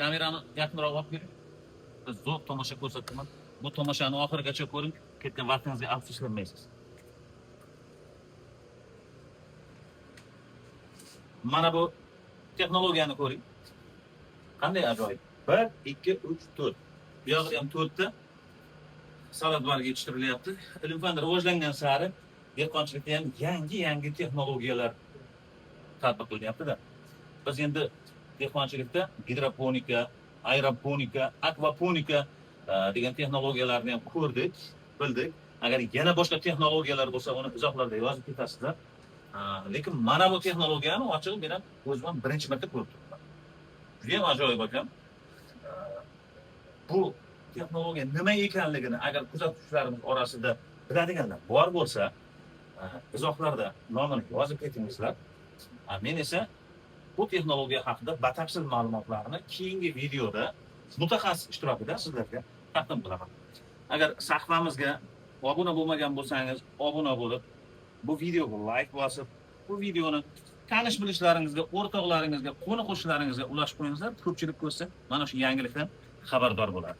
Kamerani yaqinroq olib keling. Biz zo'r tomosha ko'rsataman. Bu tomoshani oxirigacha ko'ring, ketgan vaqtingizga afsuslanmaysiz. Mana bu texnologiyani ko'ring. Qanday ajoyib. 1, 2, 3, 4. Bu yog'ida ham 4 ta salatbarga yetishtirilyapti. Ilm-fan rivojlangan sari dehqonchilikda ham yangi texnologiyalar tatbiq qilinyapti-da. Biz endi dehqonchilikda gidroponika, aeroponika, akvaponika degan texnologiyalarni ham ko'rdik, bildik. Agar yana boshqa texnologiyalar bo'lsa, uni izohlarda yozib ketasizlar. Lekin mana bu texnologiyani ochig'i men ham o'zim birinchi marta ko'rib turibman. Juda ham ajoyib ekan. Bu texnologiya nima ekanligini agar kuzatuvchilarimiz orasida biladiganlar bor bo'lsa, izohlarda nomini yozib ketingizlar. Men esa bu texnologiya haqida batafsil ma'lumotlarni keyingi videoda mutaxassis ishtirokida sizlarga taqdim qilaman. Agar sahifamizga obuna bo'lmagan bo'lsangiz, obuna bo'lib, bu videoga like bosib, bu videoni tanish bilishlaringizga, o'rtoqlaringizga, qo'ni-qo'shnilaringizga ulashib qo'yingizlar. Ko'pchilik ko'rsa, mana shu yangilikdan xabardor bo'ladi.